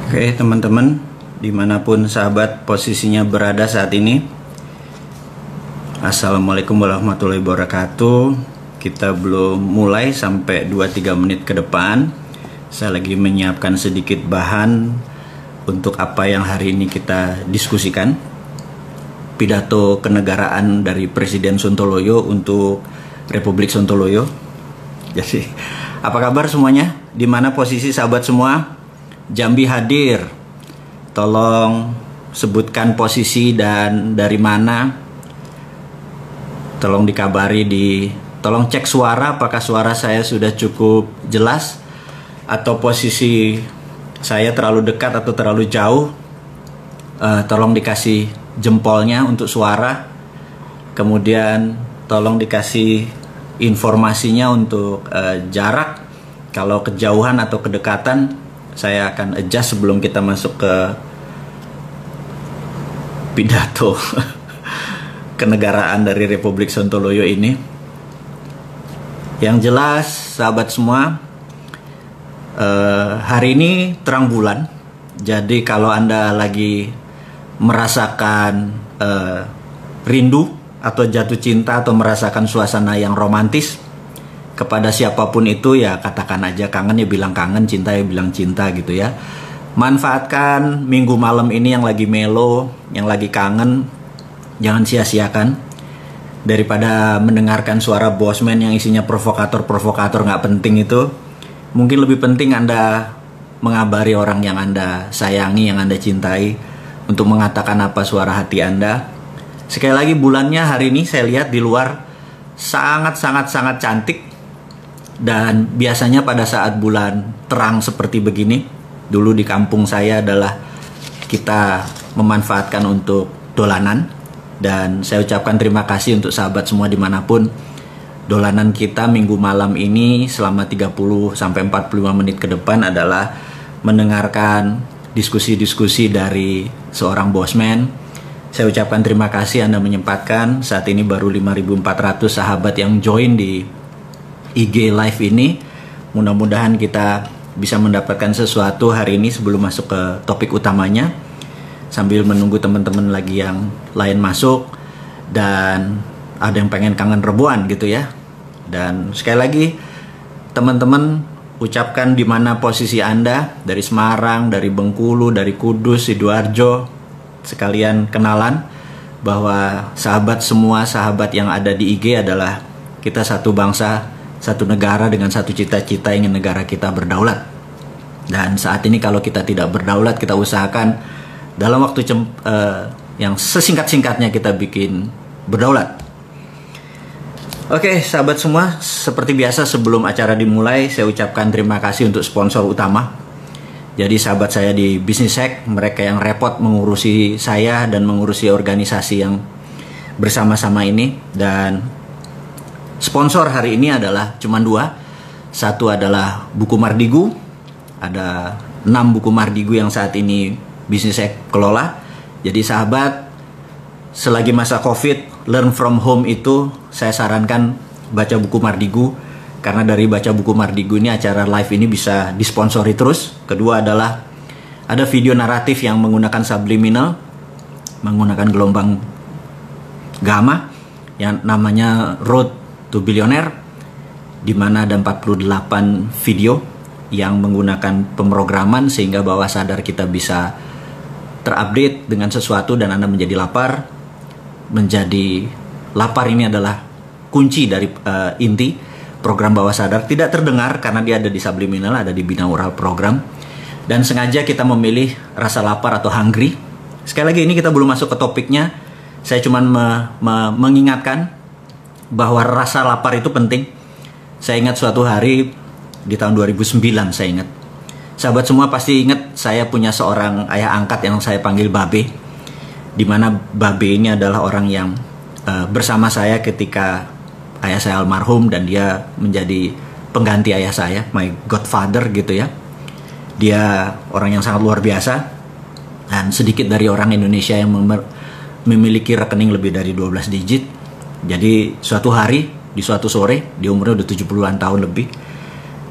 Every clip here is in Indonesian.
Oke teman-teman, dimanapun sahabat posisinya berada saat ini, Assalamualaikum warahmatullahi wabarakatuh. Kita belum mulai sampai 2-3 menit ke depan. Saya lagi menyiapkan sedikit bahan untuk apa yang hari ini kita diskusikan. Pidato kenegaraan dari Presiden Sontoloyo untuk Republik Sontoloyo. Jadi, apa kabar semuanya? Di mana posisi sahabat semua? Jambi hadir. Tolong sebutkan posisi dan dari mana. Tolong dikabari tolong cek suara, apakah suara saya sudah cukup jelas atau posisi saya terlalu dekat atau terlalu jauh. Tolong dikasih jempolnya untuk suara. Kemudian tolong dikasih informasinya untuk jarak. Kalau kejauhan atau kedekatan, saya akan adjust sebelum kita masuk ke pidato kenegaraan dari Republik Sontoloyo ini. Yang jelas, sahabat semua, hari ini terang bulan. Jadi kalau Anda lagi merasakan rindu atau jatuh cinta atau merasakan suasana yang romantis kepada siapapun itu, ya katakan aja kangen ya bilang kangen, cinta ya bilang cinta gitu ya. Manfaatkan minggu malam ini yang lagi melo, yang lagi kangen, jangan sia-siakan. Daripada mendengarkan suara bosman yang isinya provokator-provokator nggak penting itu, mungkin lebih penting Anda mengabari orang yang Anda sayangi, yang Anda cintai, untuk mengatakan apa suara hati Anda. Sekali lagi, bulannya hari ini saya lihat di luar sangat cantik. Dan biasanya pada saat bulan terang seperti begini, dulu di kampung saya adalah kita memanfaatkan untuk dolanan. Dan saya ucapkan terima kasih untuk sahabat semua dimanapun. Dolanan kita minggu malam ini selama 30-45 menit ke depan adalah mendengarkan diskusi-diskusi dari seorang bosman. Saya ucapkan terima kasih Anda menyempatkan. Saat ini baru 5.400 sahabat yang join di IG live ini. Mudah-mudahan kita bisa mendapatkan sesuatu hari ini sebelum masuk ke topik utamanya, sambil menunggu teman-teman lagi yang lain masuk dan ada yang pengen kangen rebuan gitu ya. Dan sekali lagi teman-teman, ucapkan di mana posisi Anda, dari Semarang, dari Bengkulu, dari Kudus, Sidoarjo, sekalian kenalan bahwa sahabat semua, sahabat yang ada di IG adalah kita satu bangsa, satu negara dengan satu cita-cita, ingin negara kita berdaulat. Dan saat ini kalau kita tidak berdaulat, kita usahakan dalam waktu yang sesingkat-singkatnya kita bikin berdaulat. Oke sahabat semua, seperti biasa sebelum acara dimulai, saya ucapkan terima kasih untuk sponsor utama. Jadi sahabat saya di Business Hack, mereka yang repot mengurusi saya dan mengurusi organisasi yang bersama-sama ini. Dan sponsor hari ini adalah cuma 2. Satu adalah buku Mardigu. Ada 6 buku Mardigu yang saat ini Business Hack kelola. Jadi sahabat, selagi masa COVID, learn from home itu saya sarankan baca buku Mardigu. Karena dari baca buku Mardigu ini acara live ini bisa disponsori terus. Kedua adalah ada video naratif yang menggunakan subliminal, menggunakan gelombang gamma yang namanya Road to Billionaire, di mana ada 48 video yang menggunakan pemrograman sehingga bawah sadar kita bisa terupdate dengan sesuatu dan Anda menjadi lapar. Menjadi lapar ini adalah kunci dari inti program bawah sadar. Tidak terdengar karena dia ada di subliminal, ada di binaural program. Dan sengaja kita memilih rasa lapar atau hungry. Sekali lagi, ini kita belum masuk ke topiknya. Saya cuma mengingatkan bahwa rasa lapar itu penting. Saya ingat suatu hari di tahun 2009, saya ingat. Sahabat semua pasti ingat saya punya seorang ayah angkat yang saya panggil Babe. Dimana Babe ini adalah orang yang bersama saya ketika ayah saya almarhum, dan dia menjadi pengganti ayah saya, my godfather gitu ya. Dia orang yang sangat luar biasa, dan sedikit dari orang Indonesia yang memiliki rekening lebih dari 12 digit. Jadi suatu hari, di suatu sore, dia umurnya udah 70-an tahun lebih,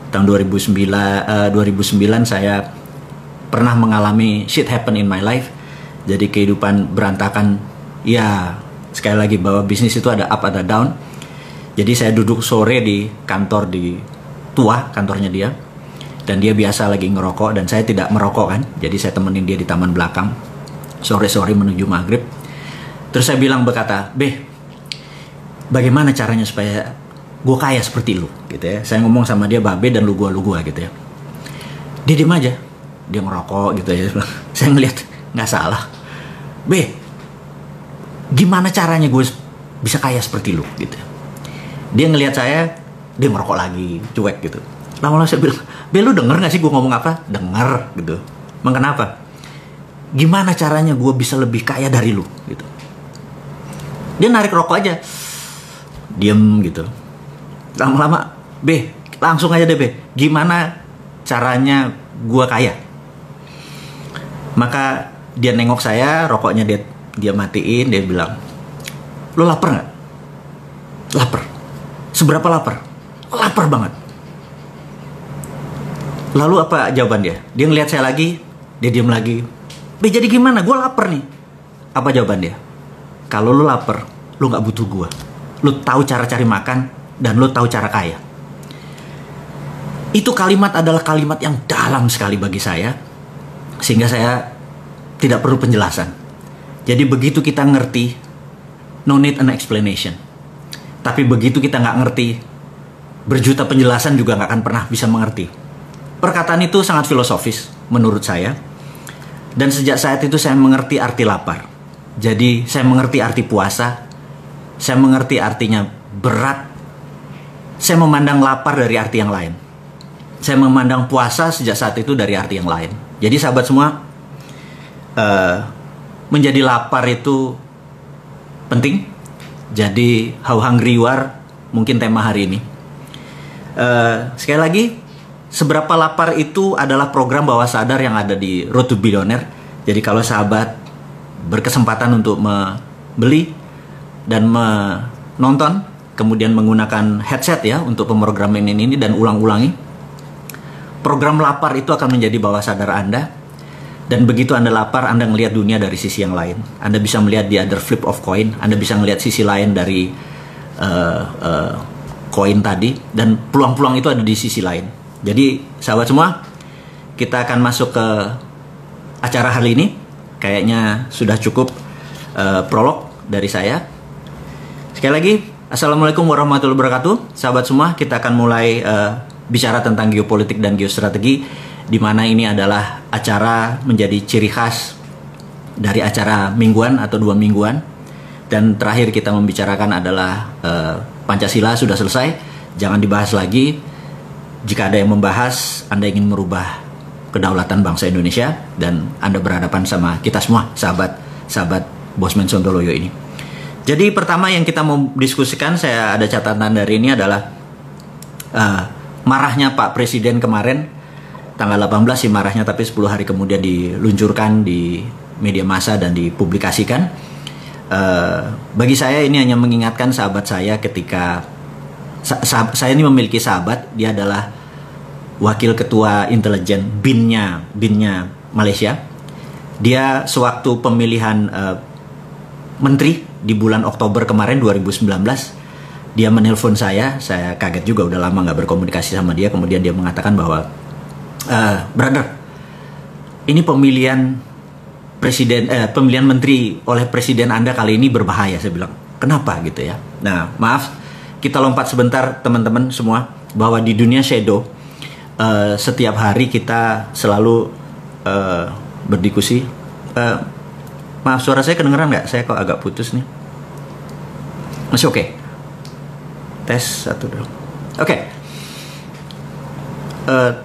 tahun 2009 saya pernah mengalami shit happen in my life. Jadi kehidupan berantakan. Ya, sekali lagi bahwa bisnis itu ada up ada down. Jadi saya duduk sore di kantor di tua, kantornya dia. Dan dia biasa lagi ngerokok dan saya tidak merokok kan. Jadi saya temenin dia di taman belakang. Sore-sore menuju maghrib. Terus saya bilang berkata, bagaimana caranya supaya gue kaya seperti lu gitu ya. Saya ngomong sama dia babe dan lu gua gitu ya. Dia diem aja, dia ngerokok gitu ya. Saya ngeliat nggak salah. Gimana caranya gue bisa kaya seperti lu gitu. Dia ngelihat saya, dia ngerokok lagi, cuek gitu. Lama-lama saya bilang, lu denger gak sih gue ngomong apa? Denger gitu. Emang kenapa? Gimana caranya gue bisa lebih kaya dari lu gitu. Dia narik rokok aja, diem gitu. Lama-lama, langsung aja deh gimana caranya gue kaya? Maka dia nengok saya, rokoknya dia matiin, dia bilang, lo lapar nggak? Lapar. Seberapa lapar? Lapar banget. Lalu apa jawaban dia? Dia ngeliat saya lagi, dia diem lagi. Jadi gimana? Gue lapar nih. Apa jawaban dia? Kalau lo lapar, lo nggak butuh gue. Lo tahu cara cari makan dan lo tahu cara kaya. Itu kalimat adalah kalimat yang dalam sekali bagi saya, sehingga saya tidak perlu penjelasan. Jadi begitu kita ngerti, no need an explanation. Tapi begitu kita nggak ngerti, berjuta penjelasan juga nggak akan pernah bisa mengerti. Perkataan itu sangat filosofis menurut saya. Dan sejak saat itu saya mengerti arti lapar. Jadi saya mengerti arti puasa. Saya mengerti artinya berat. Saya memandang lapar dari arti yang lain. Saya memandang puasa sejak saat itu dari arti yang lain. Jadi sahabat semua, menjadi lapar itu penting. Jadi how hungry you are mungkin tema hari ini. Sekali lagi, seberapa lapar itu adalah program bawah sadar yang ada di Road to Billionaire. Jadi kalau sahabat berkesempatan untuk membeli dan menonton, kemudian menggunakan headset ya untuk pemrograman ini dan ulang-ulangi, program lapar itu akan menjadi bawah sadar Anda. Dan begitu Anda lapar, Anda melihat dunia dari sisi yang lain. Anda bisa melihat the other flip of coin. Anda bisa melihat sisi lain dari koin tadi. Dan peluang-peluang itu ada di sisi lain. Jadi sahabat semua, kita akan masuk ke acara hari ini. Kayaknya sudah cukup prolog dari saya. Sekali lagi, Assalamualaikum warahmatullahi wabarakatuh. Sahabat semua, kita akan mulai bicara tentang geopolitik dan geostrategi, di mana ini adalah acara menjadi ciri khas dari acara mingguan atau 2 mingguan. Dan terakhir kita membicarakan adalah Pancasila sudah selesai, jangan dibahas lagi. Jika ada yang membahas, Anda ingin merubah kedaulatan bangsa Indonesia dan Anda berhadapan sama kita semua, sahabat Bosman Sontoloyo ini. Jadi pertama yang kita mau diskusikan, saya ada catatan dari ini adalah marahnya Pak Presiden kemarin, tanggal 18 sih marahnya, tapi 10 hari kemudian diluncurkan di media massa dan dipublikasikan. Bagi saya ini hanya mengingatkan sahabat saya ketika saya ini memiliki sahabat, dia adalah wakil ketua intelijen BIN-nya Malaysia. Dia sewaktu pemilihan menteri di bulan Oktober kemarin 2019, dia menelpon saya kaget juga, udah lama nggak berkomunikasi sama dia. Kemudian dia mengatakan bahwa brother, ini pemilihan menteri oleh presiden Anda kali ini berbahaya. Saya bilang, kenapa gitu ya? Nah, maaf, kita lompat sebentar teman-teman semua, bahwa di dunia shadow setiap hari kita selalu berdiskusi. Maaf, suara saya kedengeran nggak? Saya kok agak putus nih. Masih oke? Tes 1 dulu. Oke.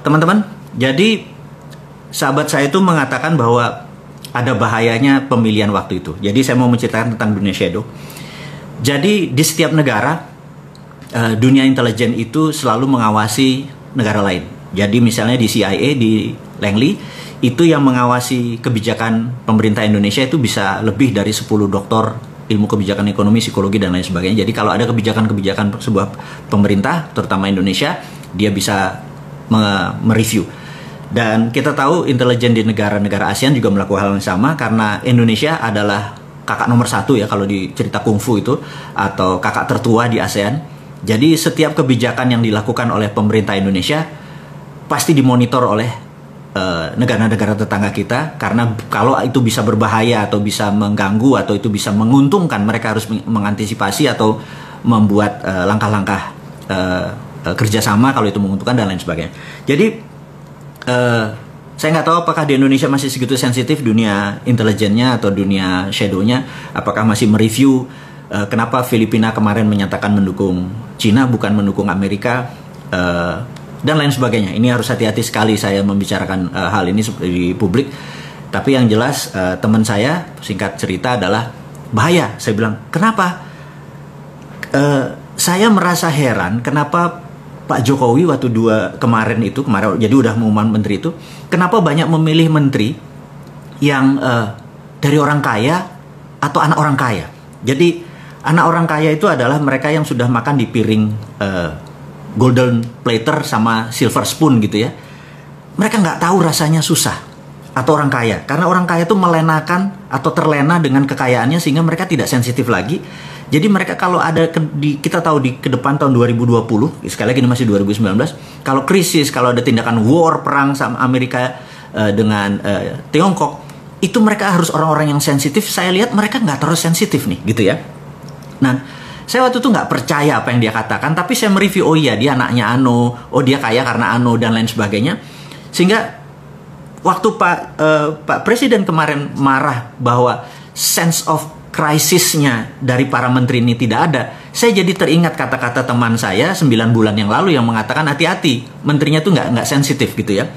Teman-teman, jadi sahabat saya itu mengatakan bahwa ada bahayanya pemilihan waktu itu. Jadi saya mau menceritakan tentang dunia shadow. Jadi di setiap negara, dunia intelijen itu selalu mengawasi negara lain. Jadi misalnya di CIA, di Langley, itu yang mengawasi kebijakan pemerintah Indonesia itu bisa lebih dari 10 doktor ilmu kebijakan ekonomi, psikologi, dan lain sebagainya. Jadi kalau ada kebijakan-kebijakan sebuah pemerintah, terutama Indonesia, dia bisa mereview. Dan kita tahu intelijen di negara-negara ASEAN juga melakukan hal yang sama, karena Indonesia adalah kakak nomor 1 ya kalau di cerita kungfu itu, atau kakak tertua di ASEAN. Jadi setiap kebijakan yang dilakukan oleh pemerintah Indonesia pasti dimonitor oleh negara-negara tetangga kita, karena kalau itu bisa berbahaya atau bisa mengganggu atau itu bisa menguntungkan, mereka harus mengantisipasi atau membuat langkah-langkah kerjasama kalau itu menguntungkan dan lain sebagainya. Jadi saya nggak tahu apakah di Indonesia masih segitu sensitif dunia intelijennya atau dunia shadownya, apakah masih mereview kenapa Filipina kemarin menyatakan mendukung Cina bukan mendukung Amerika, dan lain sebagainya. Ini harus hati-hati sekali saya membicarakan hal ini di publik. Tapi yang jelas teman saya, singkat cerita, adalah bahaya. Saya bilang, kenapa? Saya merasa heran kenapa Pak Jokowi waktu kemarin jadi udah mengumumkan menteri itu, kenapa banyak memilih menteri yang dari orang kaya atau anak orang kaya. Jadi anak orang kaya itu adalah mereka yang sudah makan di piring golden platter sama silver spoon gitu ya. Mereka nggak tahu rasanya susah atau orang kaya, karena orang kaya itu melenakan atau terlena dengan kekayaannya sehingga mereka tidak sensitif lagi. Jadi mereka kalau ada kita tahu di ke depan tahun 2020, sekali lagi ini masih 2019, kalau krisis, kalau ada tindakan war, perang sama Amerika dengan Tiongkok, itu mereka harus orang-orang yang sensitif. Saya lihat mereka nggak terlalu sensitif nih gitu ya. Nah, saya waktu itu nggak percaya apa yang dia katakan, tapi saya mereview, oh iya dia anaknya Ano, oh dia kaya karena Ano dan lain sebagainya. Sehingga waktu Pak Presiden kemarin marah bahwa sense of krisisnya dari para menteri ini tidak ada, saya jadi teringat kata-kata teman saya 9 bulan yang lalu yang mengatakan hati-hati, menterinya tuh nggak sensitif gitu ya.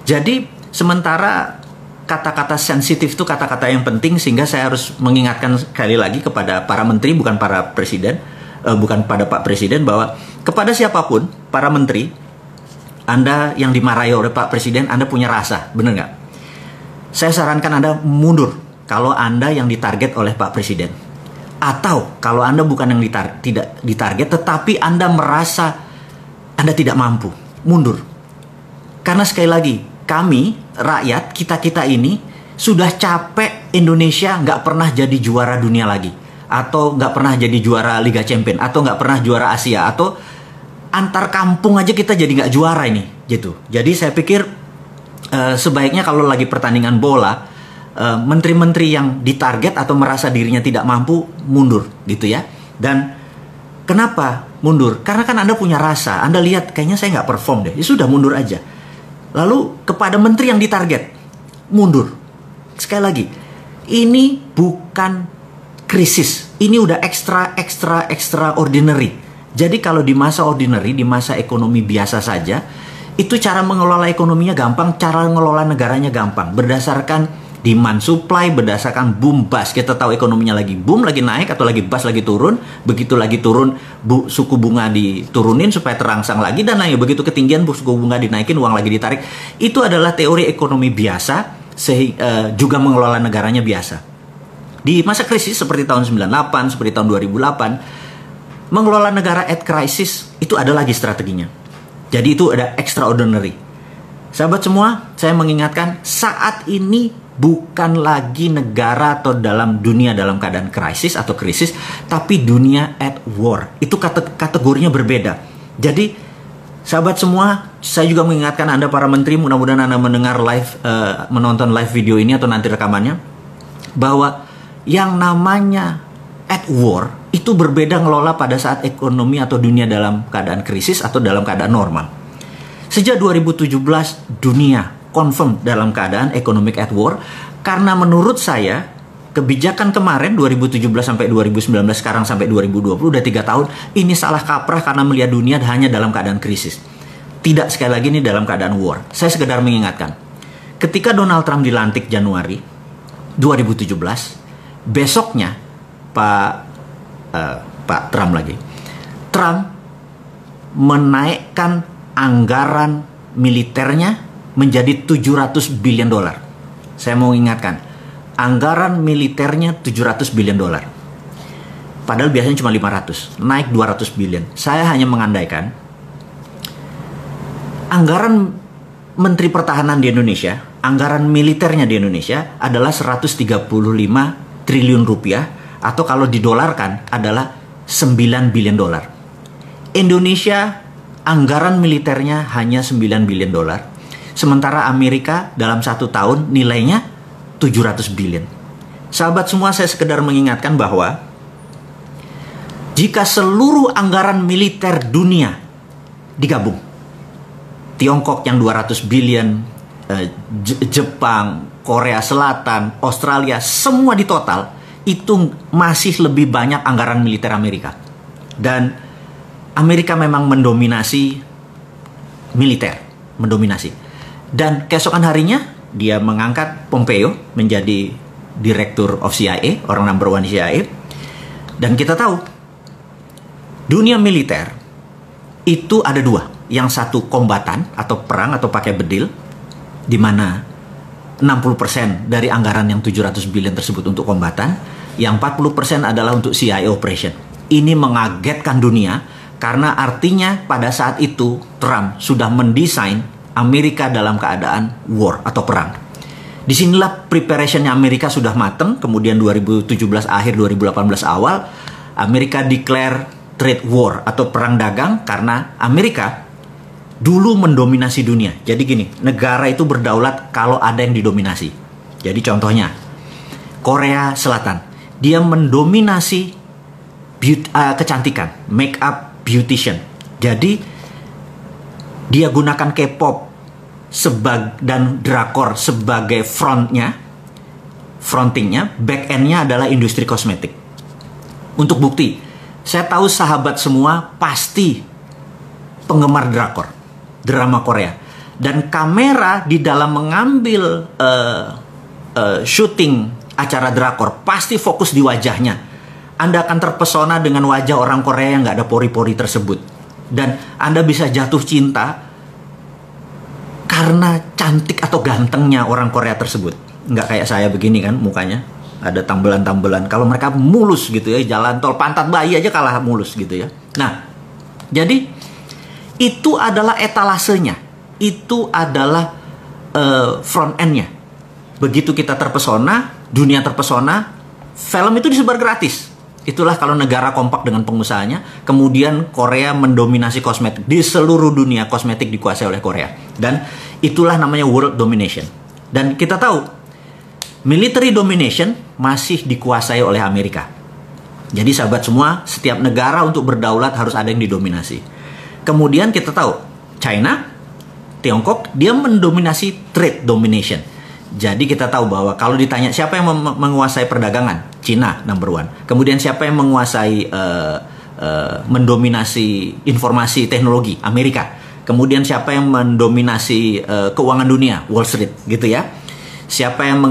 Jadi sementara kata-kata sensitif itu kata-kata yang penting, sehingga saya harus mengingatkan sekali lagi kepada para menteri, bukan para presiden, bukan pada Pak Presiden, bahwa kepada siapapun, para menteri, Anda yang dimarahi oleh Pak Presiden, Anda punya rasa, benar nggak? Saya sarankan Anda mundur kalau Anda yang ditarget oleh Pak Presiden. Atau kalau Anda bukan yang tidak ditarget, tetapi Anda merasa Anda tidak mampu, mundur. Karena sekali lagi, kami, rakyat, kita ini sudah capek Indonesia nggak pernah jadi juara dunia lagi, atau nggak pernah jadi juara Liga Champion, atau nggak pernah juara Asia, atau antar kampung aja kita jadi nggak juara ini, gitu. Jadi saya pikir sebaiknya kalau lagi pertandingan bola, menteri-menteri yang ditarget atau merasa dirinya tidak mampu mundur, gitu ya. Dan kenapa mundur? Karena kan Anda punya rasa, Anda lihat kayaknya saya nggak perform deh, ya sudah mundur aja. Lalu kepada menteri yang ditarget, mundur. Sekali lagi, ini bukan krisis. Ini udah extraordinary. Jadi kalau di masa ordinary, di masa ekonomi biasa saja, itu cara mengelola ekonominya gampang, cara mengelola negaranya gampang. Berdasarkan demand supply, berdasarkan boom bust. Kita tahu ekonominya lagi boom, lagi naik, atau lagi bust, lagi turun. Begitu lagi turun, suku bunga diturunin supaya terangsang lagi, dan lain. Begitu ketinggian, suku bunga dinaikin, uang lagi ditarik. Itu adalah teori ekonomi biasa, juga mengelola negaranya biasa. Di masa krisis seperti tahun 98, seperti tahun 2008, mengelola negara at crisis itu ada lagi strateginya. Jadi itu ada extraordinary. Sahabat semua, saya mengingatkan, saat ini bukan lagi negara atau dalam dunia dalam keadaan krisis atau krisis, tapi dunia at war. Itu kategorinya berbeda. Jadi sahabat semua, saya juga mengingatkan Anda para menteri, mudah-mudahan Anda mendengar menonton live video ini atau nanti rekamannya, bahwa yang namanya at war itu berbeda ngelola pada saat ekonomi atau dunia dalam keadaan krisis atau dalam keadaan normal. Sejak 2017 dunia confirm dalam keadaan economic at war, karena menurut saya kebijakan kemarin 2017 sampai 2019, sekarang sampai 2020 udah 3 tahun, ini salah kaprah karena melihat dunia hanya dalam keadaan krisis. Tidak, sekali lagi ini dalam keadaan war. Saya sekedar mengingatkan, ketika Donald Trump dilantik Januari 2017, besoknya Pak Trump menaikkan anggaran militernya menjadi 700 billion dolar. Saya mau ingatkan, anggaran militernya 700 billion dolar. Padahal biasanya cuma 500, naik 200 billion. Saya hanya mengandaikan anggaran Menteri Pertahanan di Indonesia, anggaran militernya di Indonesia adalah 135 triliun rupiah, atau kalau didolarkan adalah 9 billion dolar. Indonesia anggaran militernya hanya 9 billion dolar. Sementara Amerika dalam 1 tahun nilainya 700 billion. Sahabat semua, saya sekedar mengingatkan bahwa jika seluruh anggaran militer dunia digabung, Tiongkok yang 200 billion, Jepang, Korea Selatan, Australia, semua di total, itu masih lebih banyak anggaran militer Amerika. Dan Amerika memang mendominasi militer, mendominasi. Dan keesokan harinya, dia mengangkat Pompeo menjadi Direktur of CIA, orang number one CIA. Dan kita tahu, dunia militer itu ada dua. Yang satu kombatan atau perang atau pakai bedil, di mana 60% dari anggaran yang 700 billion tersebut untuk kombatan, yang 40% adalah untuk CIA operation. Ini mengagetkan dunia karena artinya pada saat itu Trump sudah mendesain Amerika dalam keadaan war atau perang. Disinilah preparationnya Amerika sudah matang. Kemudian 2017 akhir 2018 awal, Amerika declare trade war atau perang dagang karena Amerika dulu mendominasi dunia. Jadi gini, negara itu berdaulat kalau ada yang didominasi. Jadi contohnya, Korea Selatan, dia mendominasi kecantikan, make up beautician. Jadi dia gunakan K-pop dan drakor sebagai frontingnya, back endnya adalah industri kosmetik. Untuk bukti, saya tahu sahabat semua pasti penggemar drakor, drama Korea, dan kamera di dalam mengambil syuting acara drakor pasti fokus di wajahnya. Anda akan terpesona dengan wajah orang Korea yang nggak ada pori-pori tersebut, dan Anda bisa jatuh cinta karena cantik atau gantengnya orang Korea tersebut. Nggak kayak saya begini kan mukanya, ada tambelan-tambelan. Kalau mereka mulus gitu ya, jalan tol pantat bayi aja kalah mulus gitu ya. Nah, jadi itu adalah etalasenya, itu adalah front end-nya. Begitu kita terpesona, dunia terpesona, film itu disebar gratis. Itulah kalau negara kompak dengan pengusahanya. Kemudian Korea mendominasi kosmetik. Di seluruh dunia kosmetik dikuasai oleh Korea. Dan itulah namanya world domination. Dan kita tahu, military domination masih dikuasai oleh Amerika. Jadi sahabat semua, setiap negara untuk berdaulat harus ada yang didominasi. Kemudian kita tahu, China, Tiongkok, dia mendominasi trade domination. Jadi kita tahu bahwa kalau ditanya siapa yang menguasai perdagangan, China number one. Kemudian siapa yang menguasai mendominasi informasi teknologi, Amerika. Kemudian siapa yang mendominasi keuangan dunia, Wall Street, gitu ya. Siapa yang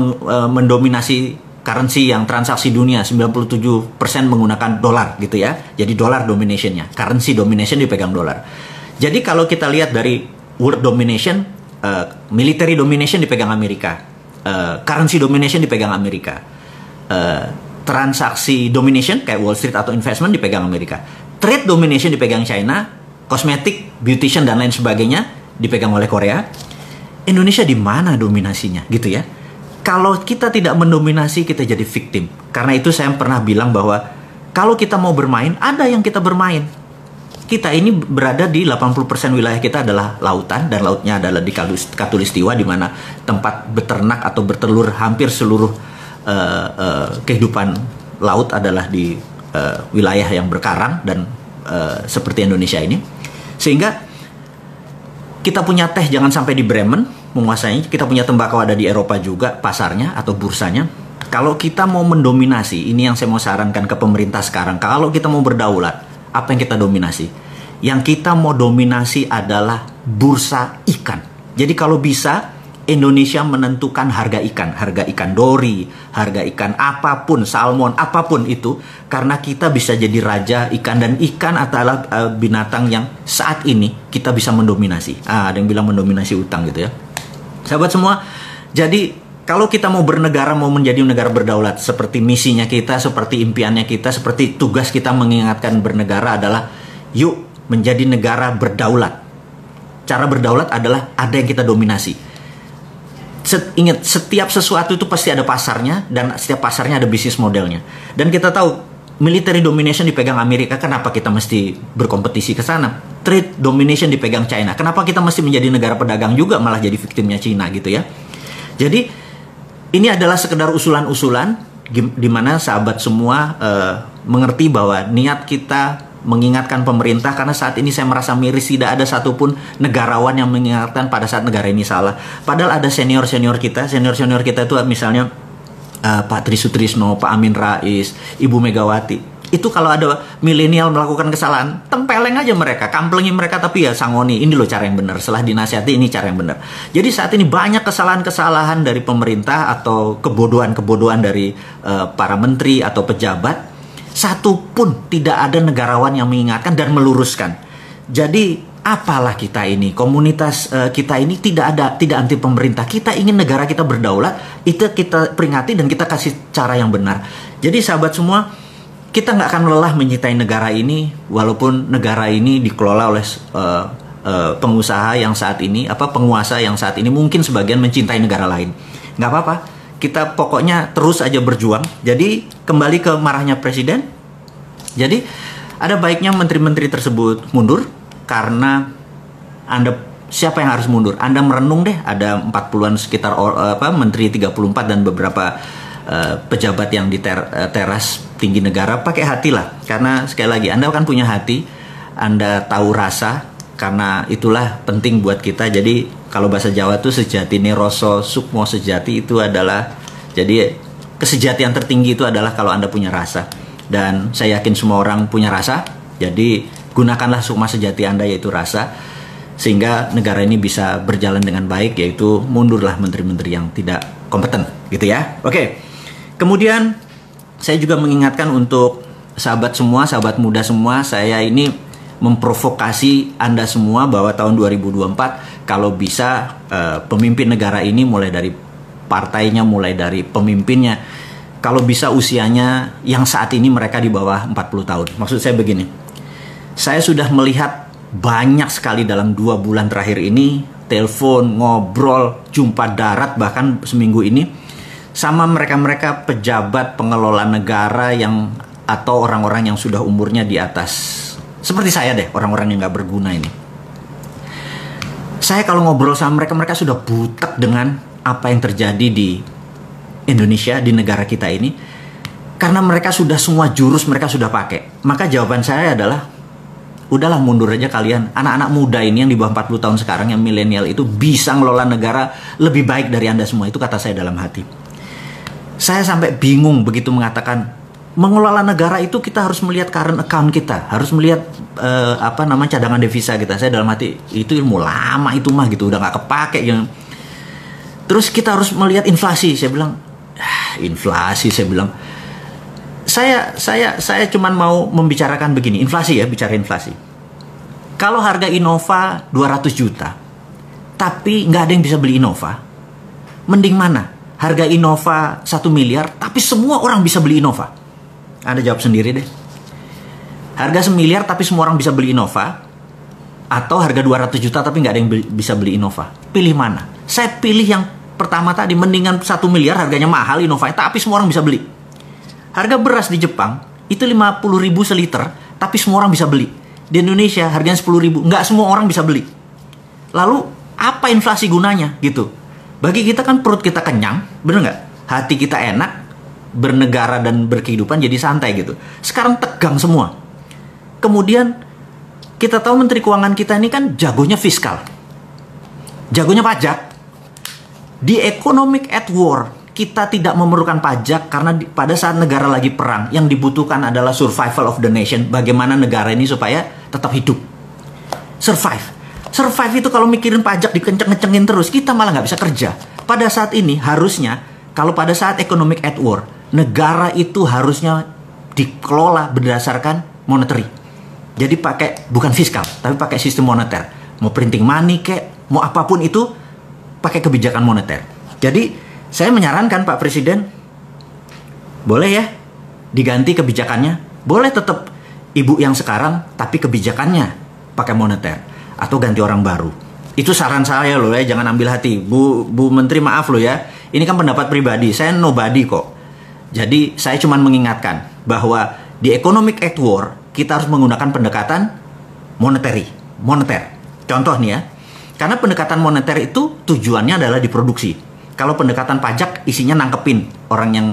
mendominasi currency yang transaksi dunia, 97% menggunakan dolar, gitu ya. Jadi dolar dominationnya, currency domination dipegang dolar. Jadi kalau kita lihat dari world domination, military domination dipegang Amerika, currency domination dipegang Amerika, transaksi domination kayak Wall Street atau investment dipegang Amerika, trade domination dipegang China, kosmetik, beautician dan lain sebagainya dipegang oleh Korea. Indonesia di mana dominasinya, gitu ya? Kalau kita tidak mendominasi, kita jadi victim. Karena itu saya pernah bilang bahwa kalau kita mau bermain, ada yang kita bermain. Kita ini berada di 80% wilayah kita adalah lautan, dan lautnya adalah di Katulistiwa, di mana tempat beternak atau bertelur hampir seluruh kehidupan laut adalah di wilayah yang berkarang dan seperti Indonesia ini. Sehingga kita punya teh jangan sampai di Bremen menguasainya, kita punya tembakau ada di Eropa juga pasarnya atau bursanya. Kalau kita mau mendominasi, ini yang saya mau sarankan ke pemerintah sekarang, kalau kita mau berdaulat, apa yang kita dominasi? Yang kita mau dominasi adalah bursa ikan. Jadi kalau bisa, Indonesia menentukan harga ikan dori, harga ikan apapun, salmon, apapun itu, karena kita bisa jadi raja ikan, dan ikan adalah binatang yang saat ini kita bisa mendominasi. Ada yang bilang mendominasi utang gitu ya. Sahabat semua, jadi kalau kita mau bernegara, mau menjadi negara berdaulat, seperti misinya kita, seperti impiannya kita, seperti tugas kita mengingatkan bernegara adalah, yuk menjadi negara berdaulat. cara berdaulat adalah ada yang kita dominasi. Ingat, setiap sesuatu itu pasti ada pasarnya, dan setiap pasarnya ada bisnis modelnya. Dan kita tahu military domination dipegang Amerika, kenapa kita mesti berkompetisi ke sana? Trade domination dipegang China, kenapa kita mesti menjadi negara pedagang juga malah jadi victimnya China gitu ya. Jadi ini adalah sekedar usulan-usulan di mana sahabat semua mengerti bahwa niat kita mengingatkan pemerintah, karena saat ini saya merasa miris tidak ada satupun negarawan yang mengingatkan pada saat negara ini salah. Padahal ada senior-senior kita itu misalnya Pak Tri Sutrisno, Pak Amin Rais, Ibu Megawati. Itu kalau ada milenial melakukan kesalahan, tempeleng aja mereka, kamplengi mereka, tapi ya sangoni, ini loh cara yang benar. Setelah dinasihati, ini cara yang benar. Jadi saat ini banyak kesalahan-kesalahan dari pemerintah atau kebodohan-kebodohan dari para menteri atau pejabat. Satu pun tidak ada negarawan yang mengingatkan dan meluruskan. Jadi apalah kita ini, komunitas kita ini tidak anti pemerintah. Kita ingin negara kita berdaulat, itu kita peringati dan kita kasih cara yang benar. Jadi sahabat semua, kita nggak akan lelah mencintai negara ini, walaupun negara ini dikelola oleh pengusaha yang saat ini, penguasa yang saat ini mungkin sebagian mencintai negara lain. Nggak apa-apa. Kita pokoknya terus aja berjuang. Jadi kembali ke marahnya presiden. Jadi ada baiknya menteri-menteri tersebut mundur, karena siapa yang harus mundur? Anda merenung deh, ada 40-an sekitar menteri 34 dan beberapa pejabat yang di teras tinggi negara. Pakai hati lah, karena sekali lagi Anda kan punya hati, Anda tahu rasa, karena itulah penting buat kita. Jadi kalau bahasa Jawa tuh sejati neroso sukmo sejati, itu adalah, jadi kesejatian tertinggi itu adalah kalau Anda punya rasa. Dan saya yakin semua orang punya rasa. Jadi gunakanlah sukma sejati Anda, yaitu rasa, sehingga negara ini bisa berjalan dengan baik, yaitu mundurlah menteri-menteri yang tidak kompeten gitu ya. Oke. Kemudian saya juga mengingatkan untuk sahabat semua, sahabat muda semua, saya ini memprovokasi Anda semua bahwa tahun 2024 kalau bisa pemimpin negara ini, mulai dari partainya, mulai dari pemimpinnya, kalau bisa usianya yang saat ini mereka di bawah 40 tahun. Maksud saya begini, saya sudah melihat banyak sekali dalam 2 bulan terakhir ini, telepon, ngobrol, jumpa darat bahkan seminggu ini, sama mereka-mereka pejabat pengelola negara yang atau orang-orang yang sudah umurnya di atas, seperti saya deh, orang-orang yang gak berguna ini. Saya kalau ngobrol sama mereka, mereka sudah butek dengan apa yang terjadi di Indonesia, di negara kita ini. Karena mereka sudah semua jurus mereka sudah pakai. Maka jawaban saya adalah, udahlah mundur aja kalian. Anak-anak muda ini yang di bawah 40 tahun sekarang, yang milenial itu bisa ngelola negara lebih baik dari Anda semua. Itu kata saya dalam hati. Saya sampai bingung begitu mengatakan, mengelola negara itu kita harus melihat current account kita, harus melihat cadangan devisa kita. Saya dalam hati, itu ilmu lama itu mah gitu, udah nggak kepake yang. Terus kita harus melihat inflasi. Saya bilang, inflasi, saya bilang. Saya cuman mau membicarakan begini, inflasi ya, bicara inflasi. Kalau harga Innova 200 juta, tapi nggak ada yang bisa beli Innova, mending mana? Harga Innova 1 miliar, tapi semua orang bisa beli Innova. Anda jawab sendiri deh. Harga 1 miliar tapi semua orang bisa beli Innova, atau harga 200 juta tapi nggak ada yang bisa beli Innova. Pilih mana? Saya pilih yang pertama tadi, mendingan 1 miliar harganya mahal Innova, tapi semua orang bisa beli. Harga beras di Jepang itu 50.000 seliter, tapi semua orang bisa beli. Di Indonesia harganya 10.000, nggak semua orang bisa beli. Lalu apa inflasi gunanya gitu? Bagi kita kan perut kita kenyang, bener nggak? Hati kita enak, bernegara dan berkehidupan jadi santai gitu. Sekarang tegang semua. Kemudian kita tahu Menteri Keuangan kita ini kan jagonya fiskal, jagonya pajak. Di economic at war, kita tidak memerlukan pajak karena pada saat negara lagi perang, yang dibutuhkan adalah survival of the nation. Bagaimana negara ini supaya tetap hidup, survive. Survive itu kalau mikirin pajak dikenceng-kencengin terus, kita malah nggak bisa kerja. Pada saat ini harusnya, kalau pada saat economic at war, negara itu harusnya dikelola berdasarkan monetary. Jadi bukan fiskal, tapi pakai sistem moneter. Mau printing money kek, mau apapun itu, pakai kebijakan moneter. Jadi saya menyarankan Pak Presiden, boleh ya diganti kebijakannya. Boleh tetap ibu yang sekarang, tapi kebijakannya pakai moneter. Atau ganti orang baru. Itu saran saya loh ya, jangan ambil hati. Bu Menteri, maaf loh ya. Ini kan pendapat pribadi, saya nobody kok. Jadi saya cuma mengingatkan bahwa di Economic Act War kita harus menggunakan pendekatan moneter. Contoh nih ya, karena pendekatan moneter itu tujuannya adalah diproduksi. Kalau pendekatan pajak isinya nangkepin orang yang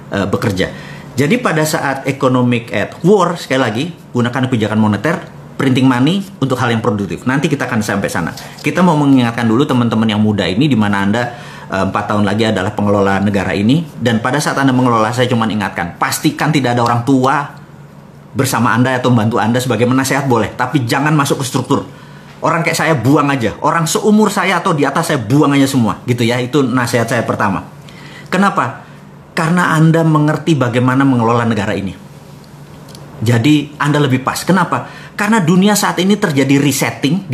bekerja. Jadi pada saat Economic Act War, sekali lagi gunakan kebijakan moneter, printing money untuk hal yang produktif. Nanti kita akan sampai sana. Kita mau mengingatkan dulu teman-teman yang muda ini, di mana Anda 4 tahun lagi adalah pengelola negara ini. Dan pada saat Anda mengelola, saya cuma ingatkan, pastikan tidak ada orang tua bersama Anda atau membantu Anda sebagai penasehat boleh. Tapi jangan masuk ke struktur. Orang kayak saya buang aja. Orang seumur saya atau di atas saya buang aja semua. Gitu ya, itu nasihat saya pertama. Kenapa? Karena Anda mengerti bagaimana mengelola negara ini. Jadi Anda lebih pas. Kenapa? Karena dunia saat ini terjadi resetting,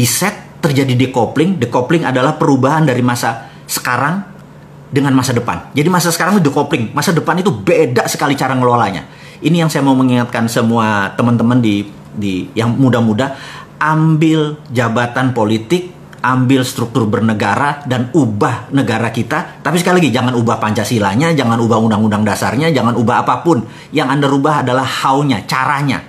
terjadi decoupling. Decoupling adalah perubahan dari masa sekarang dengan masa depan. Jadi masa sekarang itu decoupling, masa depan itu beda sekali cara ngelolanya. Ini yang saya mau mengingatkan semua teman-teman di yang muda-muda, ambil jabatan politik, ambil struktur bernegara dan ubah negara kita. Tapi sekali lagi, jangan ubah Pancasilanya, jangan ubah undang-undang dasarnya, jangan ubah apapun. Yang Anda rubah adalah how-nya, caranya.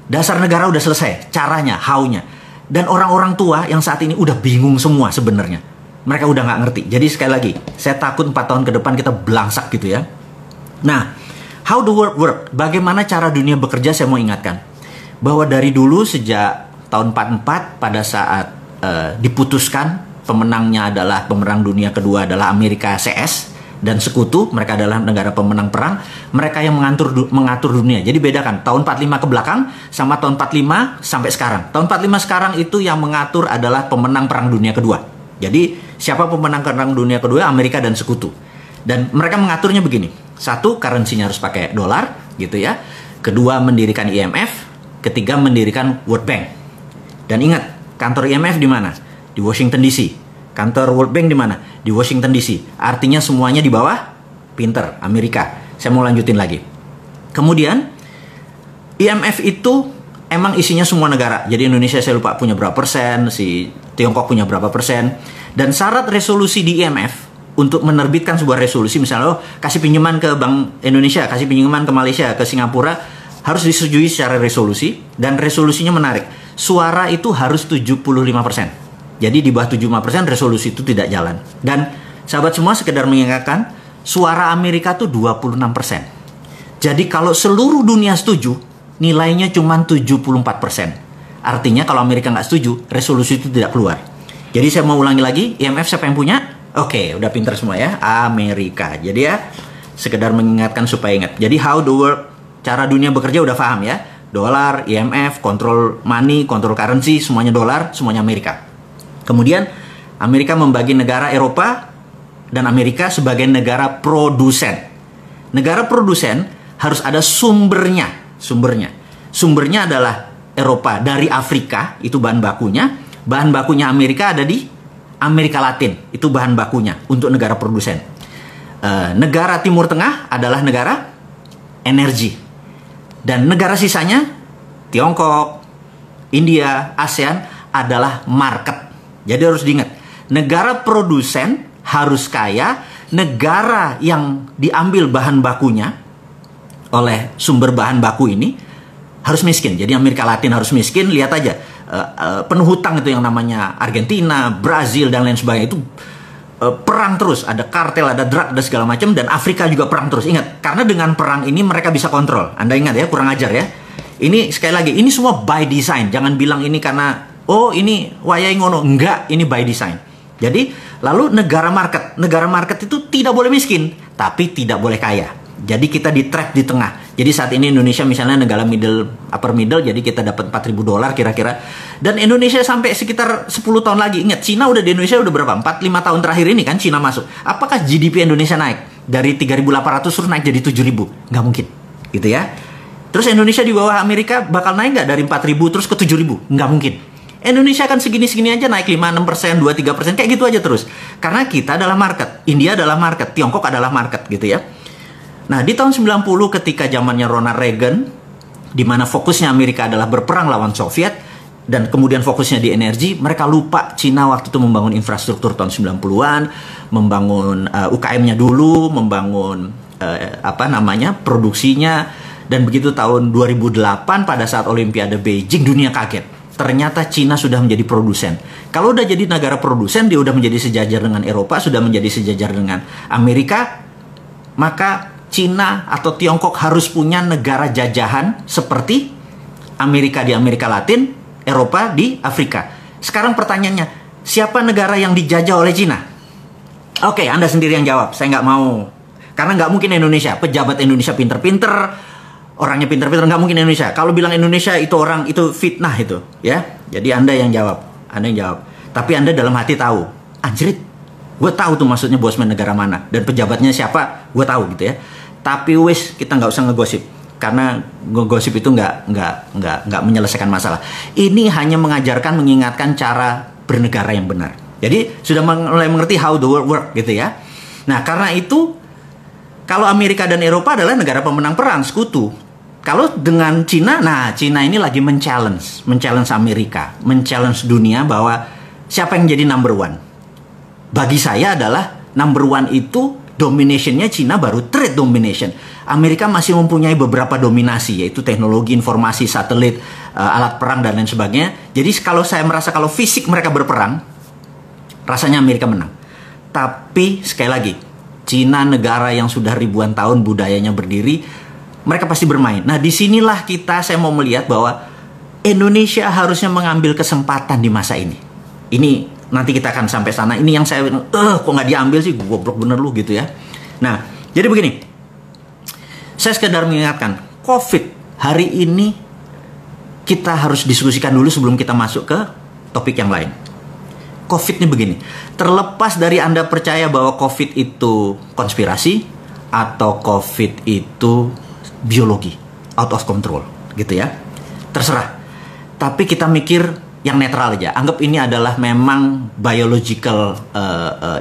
Dasar negara udah selesai, caranya, how-nya. Dan orang-orang tua yang saat ini udah bingung semua sebenarnya. Mereka udah nggak ngerti. Jadi sekali lagi, saya takut 4 tahun ke depan kita belangsak gitu ya. Nah, how the world work? Bagaimana cara dunia bekerja, saya mau ingatkan. Bahwa dari dulu sejak tahun 44 pada saat diputuskan pemenangnya adalah pemenang dunia kedua adalah Amerika CS dan sekutu, mereka adalah negara pemenang perang, mereka yang mengatur dunia. Jadi bedakan tahun 45 ke belakang sama tahun 45 sampai sekarang. Tahun 45 sekarang itu yang mengatur adalah pemenang perang dunia kedua. Jadi siapa pemenang perang dunia kedua? Amerika dan sekutu. Dan mereka mengaturnya begini. Satu, currency-nya harus pakai dolar gitu ya. Kedua, mendirikan IMF. Ketiga, mendirikan World Bank. Dan ingat, kantor IMF di mana? Di Washington DC. Kantor World Bank di mana? Di Washington DC. Artinya semuanya di bawah pinter Amerika. Saya mau lanjutin lagi. Kemudian IMF itu emang isinya semua negara. Jadi Indonesia saya lupa punya berapa persen, si Tiongkok punya berapa persen. Dan syarat resolusi di IMF untuk menerbitkan sebuah resolusi, misalnya kasih pinjaman ke Bank Indonesia, kasih pinjaman ke Malaysia, ke Singapura, harus disetujui secara resolusi. Dan resolusinya menarik. Suara itu harus 75%. Jadi di bawah 75% resolusi itu tidak jalan. Dan sahabat semua sekedar mengingatkan, suara Amerika tuh 26%. Jadi kalau seluruh dunia setuju, nilainya cuma 74%. Artinya kalau Amerika nggak setuju, resolusi itu tidak keluar. Jadi saya mau ulangi lagi, IMF siapa yang punya? Oke, udah pinter semua ya, Amerika. Jadi ya, sekedar mengingatkan supaya ingat. Jadi how the world, cara dunia bekerja udah paham ya. Dolar, IMF, kontrol money, kontrol currency, semuanya dolar, semuanya Amerika. Kemudian Amerika membagi negara Eropa dan Amerika sebagai negara produsen. Negara produsen harus ada sumbernya. Sumbernya adalah Eropa dari Afrika, itu bahan bakunya. Bahan bakunya Amerika ada di Amerika Latin, itu bahan bakunya untuk negara produsen. Negara Timur Tengah adalah negara energi. Dan negara sisanya, Tiongkok, India, ASEAN adalah market. Jadi harus diingat, negara produsen harus kaya, negara yang diambil bahan bakunya oleh sumber bahan baku ini harus miskin. Jadi Amerika Latin harus miskin, lihat aja. Penuh hutang itu yang namanya Argentina, Brazil, dan lain sebagainya itu perang terus, ada kartel, ada drug, ada segala macam, dan Afrika juga perang terus. Ingat, karena dengan perang ini mereka bisa kontrol. Anda ingat ya, kurang ajar ya. Ini sekali lagi, ini semua by design. Jangan bilang ini karena ini wayai ngono. Enggak, ini by design. Jadi lalu negara market itu tidak boleh miskin, tapi tidak boleh kaya. Jadi kita di track di tengah. Jadi saat ini Indonesia misalnya negara upper middle, jadi kita dapat $4.000 kira-kira. Dan Indonesia sampai sekitar 10 tahun lagi. Ingat, Cina udah di Indonesia udah berapa? 4-5 tahun terakhir ini kan Cina masuk. Apakah GDP Indonesia naik? Dari 3.800 terus naik jadi 7.000? Nggak mungkin. Gitu ya. Terus Indonesia di bawah Amerika bakal naik nggak dari 4.000 terus ke 7.000? Nggak mungkin. Indonesia kan segini-segini aja naik 5-6%, 2-3%, kayak gitu aja terus. Karena kita adalah market. India adalah market. Tiongkok adalah market gitu ya. Nah, di tahun 90 ketika zamannya Ronald Reagan, di mana fokusnya Amerika adalah berperang lawan Soviet, dan kemudian fokusnya di energi, mereka lupa Cina waktu itu membangun infrastruktur tahun 90-an, membangun UKM-nya dulu, membangun produksinya, dan begitu tahun 2008 pada saat Olimpiade Beijing, dunia kaget. Ternyata Cina sudah menjadi produsen. Kalau udah jadi negara produsen, dia udah menjadi sejajar dengan Eropa, sudah menjadi sejajar dengan Amerika, maka Cina atau Tiongkok harus punya negara jajahan seperti Amerika di Amerika Latin, Eropa di Afrika. Sekarang pertanyaannya, siapa negara yang dijajah oleh Cina? Oke, Anda sendiri yang jawab. Saya nggak mau. Karena nggak mungkin Indonesia. Pejabat Indonesia pinter-pinter, orangnya pinter-pinter, nggak mungkin Indonesia. Kalau bilang Indonesia itu orang, itu fitnah itu, ya. Jadi Anda yang jawab. Anda yang jawab. Tapi Anda dalam hati tahu, anjrit, gue tahu tuh maksudnya bosman negara mana. Dan pejabatnya siapa, gue tahu gitu ya. Tapi wis, kita nggak usah ngegosip. Karena gosip itu nggak menyelesaikan masalah. Ini hanya mengajarkan, mengingatkan cara bernegara yang benar. Jadi sudah mulai mengerti how the world work gitu ya. Nah karena itu, kalau Amerika dan Eropa adalah negara pemenang perang, sekutu. Kalau dengan Cina, nah Cina ini lagi men-challenge Amerika, men-challenge dunia bahwa siapa yang jadi number one. Bagi saya adalah number one itu dominationnya Cina baru trade domination. Amerika masih mempunyai beberapa dominasi, yaitu teknologi, informasi, satelit, alat perang, dan lain sebagainya. Jadi kalau saya merasa kalau fisik mereka berperang, rasanya Amerika menang. Tapi sekali lagi, Cina negara yang sudah ribuan tahun budayanya berdiri, mereka pasti bermain. Nah disinilah saya mau melihat bahwa Indonesia harusnya mengambil kesempatan di masa ini. Ini nanti kita akan sampai sana. Ini yang saya kok nggak diambil sih, goblok bener lu gitu ya. Nah jadi begini. Saya sekedar mengingatkan, COVID hari ini kita harus diskusikan dulu sebelum kita masuk ke topik yang lain. COVID ini begini, terlepas dari Anda percaya bahwa COVID itu konspirasi atau COVID itu biologi, out of control, gitu ya. Terserah. Tapi kita mikir yang netral aja. Anggap ini adalah memang biological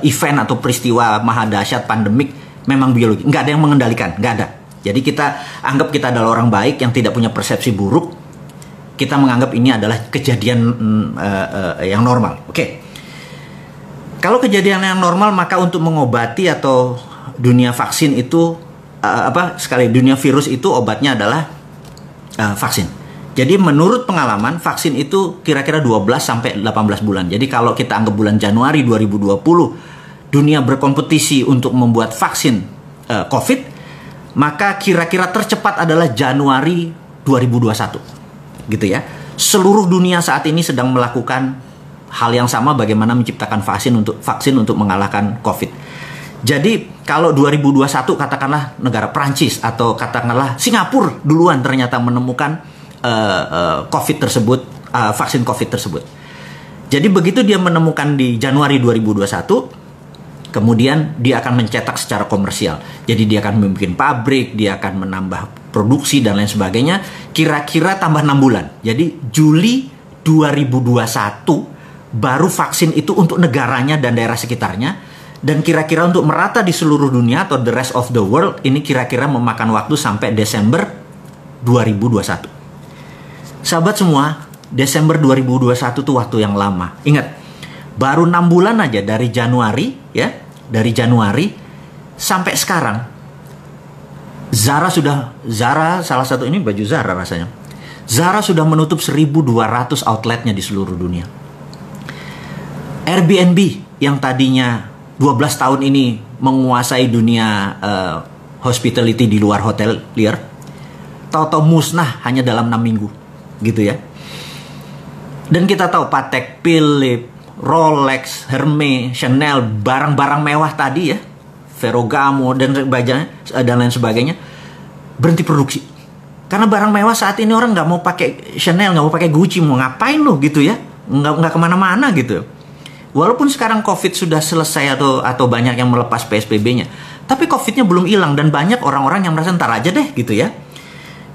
event atau peristiwa maha dahsyat pandemik, memang biologi. Nggak ada yang mengendalikan, nggak ada. Jadi kita anggap kita adalah orang baik yang tidak punya persepsi buruk. Kita menganggap ini adalah kejadian yang normal. Oke. Kalau kejadian yang normal, maka untuk mengobati atau dunia vaksin itu dunia virus itu obatnya adalah vaksin. Jadi menurut pengalaman, vaksin itu kira-kira 12 sampai 18 bulan. Jadi kalau kita anggap bulan Januari 2020 dunia berkompetisi untuk membuat vaksin COVID, maka kira-kira tercepat adalah Januari 2021. Gitu ya. Seluruh dunia saat ini sedang melakukan hal yang sama, bagaimana menciptakan vaksin untuk mengalahkan COVID. Jadi kalau 2021 katakanlah negara Prancis atau katakanlah Singapura duluan ternyata menemukan COVID tersebut, vaksin COVID tersebut. Jadi begitu dia menemukan di Januari 2021, kemudian dia akan mencetak secara komersial. Jadi dia akan membuat pabrik, dia akan menambah produksi dan lain sebagainya. Kira-kira tambah 6 bulan. Jadi Juli 2021 baru vaksin itu untuk negaranya dan daerah sekitarnya. Dan kira-kira untuk merata di seluruh dunia atau the rest of the world, ini kira-kira memakan waktu sampai Desember 2021. Sahabat semua, Desember 2021 itu waktu yang lama. Ingat, baru 6 bulan aja dari Januari, ya, dari Januari sampai sekarang. Zara salah satu ini baju Zara rasanya. Zara sudah menutup 1.200 outletnya di seluruh dunia. Airbnb yang tadinya 12 tahun ini menguasai dunia hospitality di luar hotel liar, tahu-tahu musnah hanya dalam 6 minggu, gitu ya. Dan kita tahu Patek Philippe, Rolex, Hermes, Chanel, barang-barang mewah tadi ya, Ferragamo dan lain sebagainya berhenti produksi. Karena barang mewah saat ini orang nggak mau pakai Chanel, nggak mau pakai Gucci, mau ngapain loh gitu ya, nggak kemana-mana gitu. Walaupun sekarang COVID sudah selesai atau banyak yang melepas PSBB-nya, tapi COVID-nya belum hilang dan banyak orang-orang yang merasa ntar aja deh gitu ya.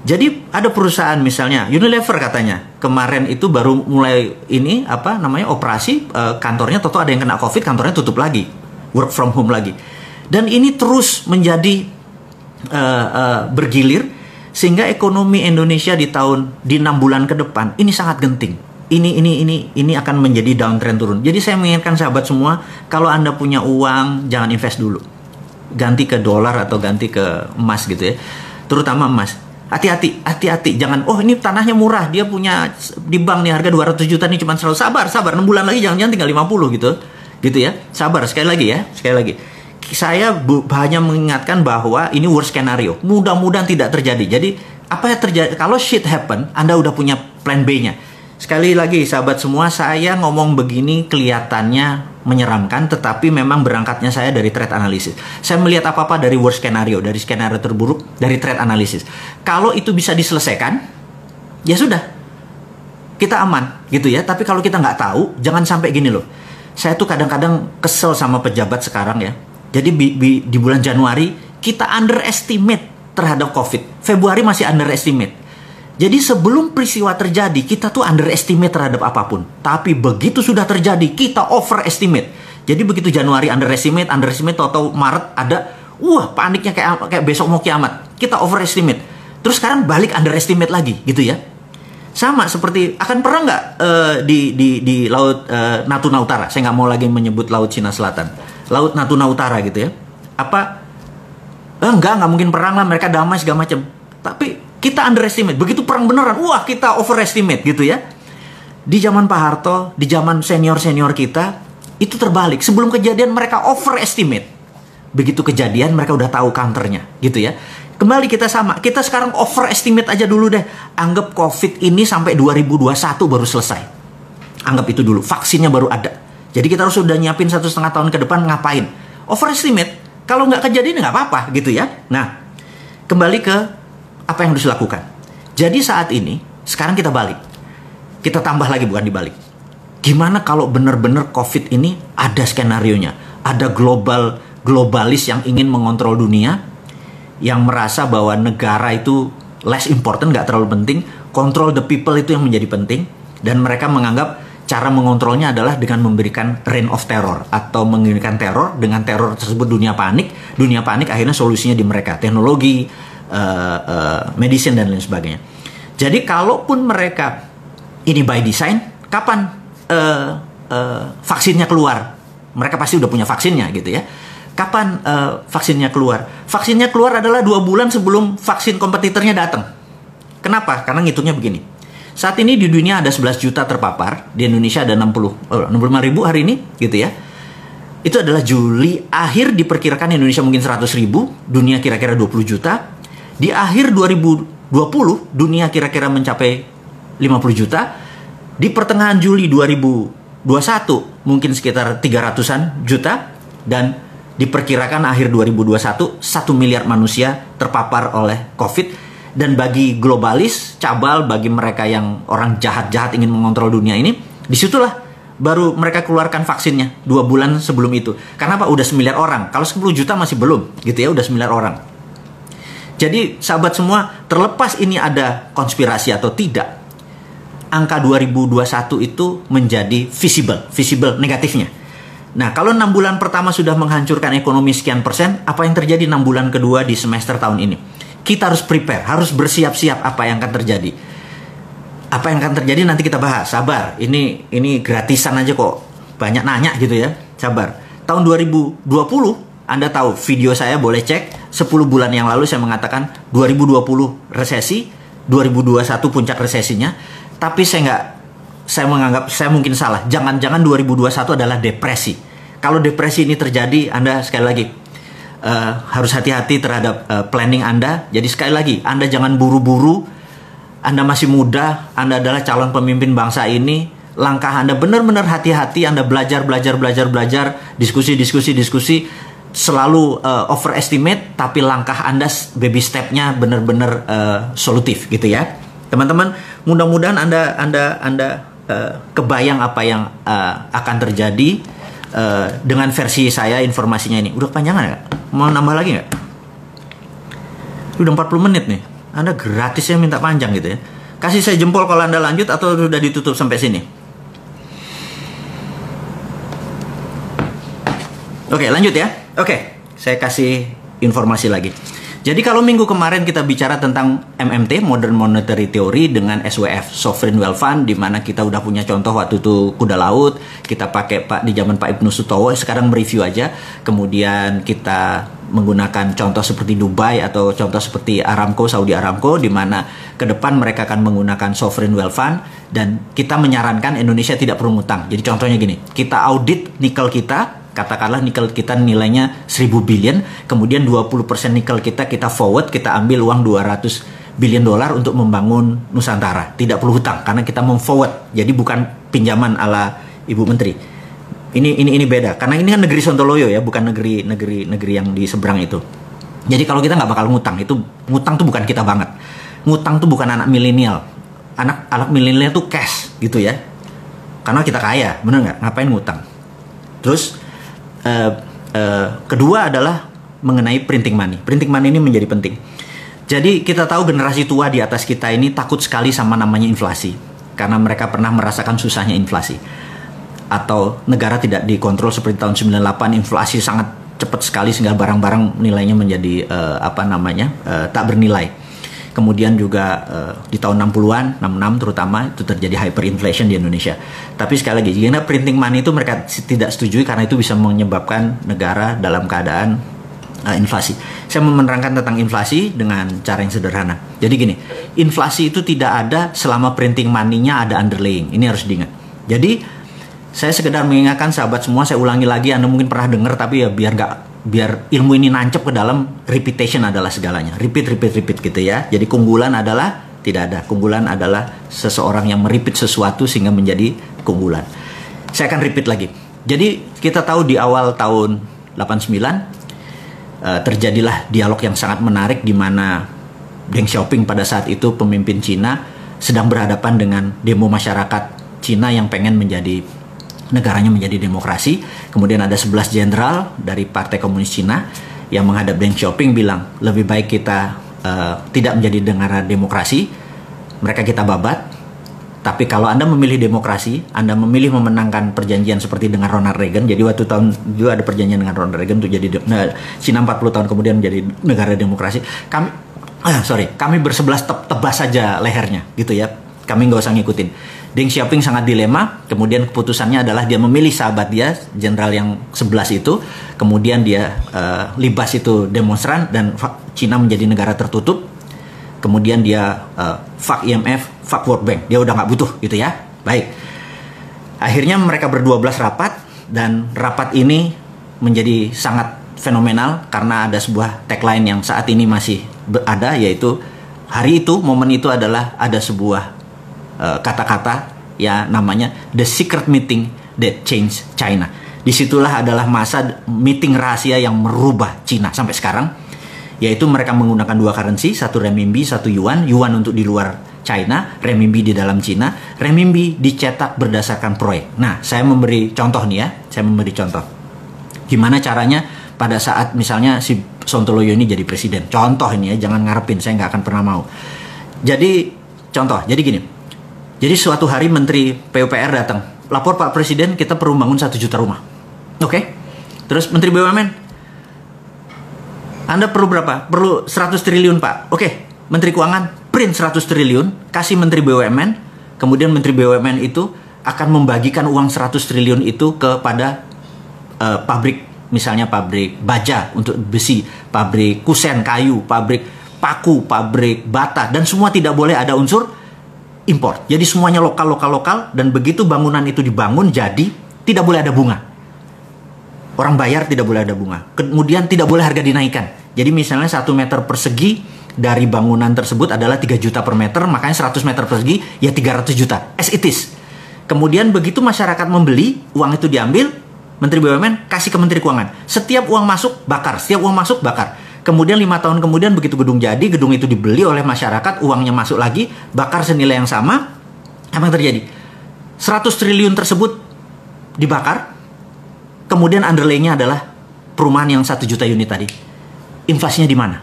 Jadi ada perusahaan misalnya Unilever katanya kemarin itu baru mulai operasi kantornya, toto ada yang kena COVID, kantornya tutup lagi, work from home lagi. Dan ini terus menjadi bergilir sehingga ekonomi Indonesia di 6 bulan ke depan ini sangat genting. ini akan menjadi downtrend turun. Jadi saya mengingatkan sahabat semua, kalau Anda punya uang, jangan invest dulu. Ganti ke dolar atau ganti ke emas gitu ya. Terutama emas. Hati-hati. Jangan, oh ini tanahnya murah, dia punya di bank nih harga 200 juta nih cuma selalu sabar, 6 bulan lagi jangan-jangan tinggal 50 gitu. Gitu ya. Sabar, sekali lagi. Saya hanya mengingatkan bahwa ini worst scenario. Mudah-mudahan tidak terjadi. Jadi, apa yang terjadi kalau shit happen, Anda udah punya plan B-nya. Sekali lagi sahabat semua, saya ngomong begini kelihatannya menyeramkan, tetapi memang berangkatnya saya dari trade analysis. Saya melihat apa-apa dari worst scenario, dari skenario terburuk, dari trade analysis. Kalau itu bisa diselesaikan, ya sudah, kita aman gitu ya. Tapi kalau kita nggak tahu, jangan sampai gini loh. Saya tuh kadang-kadang kesel sama pejabat sekarang ya. Jadi di bulan Januari kita underestimate terhadap COVID. Februari masih underestimate. Jadi sebelum peristiwa terjadi, kita tuh underestimate terhadap apapun. Tapi begitu sudah terjadi, kita overestimate. Jadi begitu Januari underestimate, tahu-tahu Maret ada, wah paniknya kayak besok mau kiamat. Kita overestimate. Terus sekarang balik underestimate lagi, gitu ya. Sama seperti, akan pernah nggak di Laut Natuna Utara? Saya nggak mau lagi menyebut Laut Cina Selatan. Laut Natuna Utara gitu ya. Enggak mungkin perang lah, mereka damai segala macam. Tapi kita underestimate. Begitu perang beneran, wah kita overestimate gitu ya. Di zaman Pak Harto, di zaman senior-senior kita, itu terbalik. Sebelum kejadian mereka overestimate. Begitu kejadian mereka udah tahu counternya gitu ya. Kembali kita sama. Kita sekarang overestimate aja dulu deh. Anggap COVID ini sampai 2021 baru selesai. Anggap itu dulu. Vaksinnya baru ada. Jadi kita harus sudah nyiapin 1,5 tahun ke depan ngapain. Overestimate. Kalau nggak kejadian nggak apa-apa gitu ya. Nah, kembali ke apa yang harus dilakukan. Jadi saat ini, sekarang kita balik. Kita tambah lagi, bukan dibalik. Gimana kalau benar-benar COVID ini ada skenarionya? Ada globalis yang ingin mengontrol dunia, yang merasa bahwa negara itu less important, nggak terlalu penting. Control the people itu yang menjadi penting. Dan mereka menganggap cara mengontrolnya adalah dengan memberikan reign of terror. Atau mengirimkan teror, dengan teror tersebut dunia panik. Dunia panik akhirnya solusinya di mereka. Teknologi, medicine dan lain sebagainya. Jadi kalaupun mereka ini by design, kapan vaksinnya keluar? Mereka pasti udah punya vaksinnya gitu ya. Kapan vaksinnya keluar? Vaksinnya keluar adalah 2 bulan sebelum vaksin kompetitornya datang. Kenapa? Karena ngitungnya begini. Saat ini di dunia ada 11 juta terpapar, di Indonesia ada 65 ribu hari ini gitu ya. Itu adalah Juli, akhir diperkirakan Indonesia mungkin 100 ribu, dunia kira-kira 20 juta. Di akhir 2020, dunia kira-kira mencapai 50 juta. Di pertengahan Juli 2021, mungkin sekitar 300-an juta. Dan diperkirakan akhir 2021, 1 miliar manusia terpapar oleh COVID. Dan bagi globalis, cabal, bagi mereka yang orang jahat-jahat ingin mengontrol dunia ini, disitulah baru mereka keluarkan vaksinnya 2 bulan sebelum itu. Karena apa? Udah 9 miliar orang. Kalau 10 juta masih belum, gitu ya, udah 9 miliar orang. Jadi sahabat semua, terlepas ini ada konspirasi atau tidak, angka 2021 itu menjadi visible negatifnya. Nah, kalau 6 bulan pertama sudah menghancurkan ekonomi sekian persen, apa yang terjadi 6 bulan kedua di semester tahun ini? Kita harus prepare, harus bersiap-siap apa yang akan terjadi. Apa yang akan terjadi nanti kita bahas, sabar. Ini gratisan aja kok, banyak nanya gitu ya, sabar. Tahun 2020, Anda tahu, video saya boleh cek, 10 bulan yang lalu saya mengatakan 2020 resesi, 2021 puncak resesinya. Tapi saya menganggap saya mungkin salah. Jangan-jangan 2021 adalah depresi. Kalau depresi ini terjadi, Anda sekali lagi harus hati-hati terhadap planning Anda. Jadi sekali lagi, Anda jangan buru-buru. Anda masih muda, Anda adalah calon pemimpin bangsa ini. Langkah Anda benar-benar hati-hati. Anda belajar, diskusi. Selalu overestimate, tapi langkah Anda baby stepnya benar-benar solutif gitu ya, teman-teman. Mudah-mudahan Anda kebayang apa yang akan terjadi dengan versi saya informasinya ini. Udah kepanjangan nggak? Mau nambah lagi nggak? Udah 40 menit nih. Anda gratisnya minta panjang gitu ya. Kasih saya jempol kalau Anda lanjut atau sudah ditutup sampai sini. Oke, lanjut ya. Oke, saya kasih informasi lagi. Jadi kalau minggu kemarin kita bicara tentang MMT, Modern Monetary Theory, dengan SWF, Sovereign Wealth Fund, di mana kita udah punya contoh waktu itu kuda laut, kita pakai di zaman Pak Ibnu Sutowo, sekarang mereview aja. Kemudian kita menggunakan contoh seperti Dubai atau contoh seperti Aramco, Saudi Aramco, di mana ke depan mereka akan menggunakan Sovereign Wealth Fund, dan kita menyarankan Indonesia tidak perlu ngutang. Jadi contohnya gini, kita audit nikel kita, katakanlah nikel kita nilainya 1000 billion, kemudian 20% nikel kita forward, kita ambil uang 200 billion dolar untuk membangun Nusantara. Tidak perlu hutang karena kita memforward. Jadi bukan pinjaman ala Ibu Menteri. Ini beda karena ini kan negeri Sontoloyo ya, bukan negeri yang di seberang itu. Jadi kalau kita nggak bakal ngutang, ngutang tuh bukan kita banget. Ngutang tuh bukan anak milenial. Anak milenial tuh cash gitu ya. Karena kita kaya, bener nggak? Ngapain ngutang? Terus kedua adalah mengenai printing money. Printing money ini menjadi penting. Jadi kita tahu generasi tua di atas kita ini takut sekali sama namanya inflasi, karena mereka pernah merasakan susahnya inflasi. Atau negara tidak dikontrol seperti tahun 98, inflasi sangat cepat sekali sehingga barang-barang nilainya menjadi tak bernilai. Kemudian juga di tahun 60-an, 66 terutama, itu terjadi hyperinflation di Indonesia. Tapi sekali lagi, jika printing money itu mereka tidak setujui karena itu bisa menyebabkan negara dalam keadaan inflasi. Saya mau menerangkan tentang inflasi dengan cara yang sederhana. Jadi gini, inflasi itu tidak ada selama printing money-nya ada underlying. Ini harus diingat. Jadi saya sekedar mengingatkan sahabat semua, saya ulangi lagi, Anda mungkin pernah dengar tapi ya biar ilmu ini nancep ke dalam, repetition adalah segalanya. Repeat gitu ya. Jadi keunggulan adalah tidak ada. Keunggulan adalah seseorang yang merepeat sesuatu sehingga menjadi keunggulan. Saya akan repeat lagi. Jadi kita tahu di awal tahun 89 terjadilah dialog yang sangat menarik di mana Deng Xiaoping pada saat itu pemimpin Cina sedang berhadapan dengan demo masyarakat Cina yang pengen negaranya menjadi demokrasi. Kemudian ada 11 jenderal dari Partai Komunis Cina yang menghadap Deng Xiaoping bilang, lebih baik kita tidak menjadi negara demokrasi, mereka kita babat. Tapi kalau Anda memilih demokrasi, Anda memilih memenangkan perjanjian seperti dengan Ronald Reagan. Jadi waktu tahun juga ada perjanjian dengan Ronald Reagan untuk jadi Cina 40 tahun kemudian menjadi negara demokrasi. Kami bersebelas tebas saja lehernya gitu ya. Kami nggak usah ngikutin. Deng Xiaoping sangat dilema. Kemudian keputusannya adalah dia memilih sahabat dia, jenderal yang 11 itu. Kemudian dia libas itu demonstran dan Cina menjadi negara tertutup. Kemudian dia fuck IMF, fuck World Bank. Dia udah nggak butuh gitu ya. Baik. Akhirnya mereka berdua-belas rapat, dan rapat ini menjadi sangat fenomenal karena ada sebuah tagline yang saat ini masih ada, yaitu hari itu, momen itu adalah ada sebuah kata-kata ya namanya the secret meeting that changed China. Disitulah adalah masa meeting rahasia yang merubah Cina sampai sekarang. Yaitu mereka menggunakan dua currency, satu renminbi, satu yuan. Yuan untuk di luar China, renminbi di dalam Cina. Renminbi dicetak berdasarkan proyek. Nah, saya memberi contoh nih ya. Saya memberi contoh. Gimana caranya pada saat misalnya si Sontoloyo ini jadi presiden. Contoh ini ya, jangan ngarepin, saya nggak akan pernah mau. Jadi, contoh, jadi gini. Jadi suatu hari Menteri PUPR datang. Lapor Pak Presiden, kita perlu bangun 1 juta rumah. Oke? Terus Menteri BUMN, Anda perlu berapa? Perlu 100 triliun Pak. Oke, Menteri Keuangan print 100 triliun, kasih Menteri BUMN, kemudian Menteri BUMN itu akan membagikan uang 100 triliun itu kepada pabrik, misalnya pabrik baja untuk besi, pabrik kusen kayu, pabrik paku, pabrik bata, dan semua tidak boleh ada unsur impor. Jadi semuanya lokal, dan begitu bangunan itu dibangun jadi tidak boleh ada bunga. Orang bayar tidak boleh ada bunga. Kemudian tidak boleh harga dinaikkan. Jadi misalnya 1 meter persegi dari bangunan tersebut adalah 3 juta per meter, makanya 100 meter persegi ya 300 juta. As it is. Kemudian begitu masyarakat membeli, uang itu diambil, Menteri BUMN kasih ke Menteri Keuangan. Setiap uang masuk, bakar. Setiap uang masuk, bakar. Kemudian 5 tahun kemudian begitu gedung jadi, gedung itu dibeli oleh masyarakat, uangnya masuk lagi, bakar senilai yang sama. Apa yang terjadi? 100 triliun tersebut dibakar. Kemudian underlay-nya adalah perumahan yang 1 juta unit tadi. Inflasinya di mana?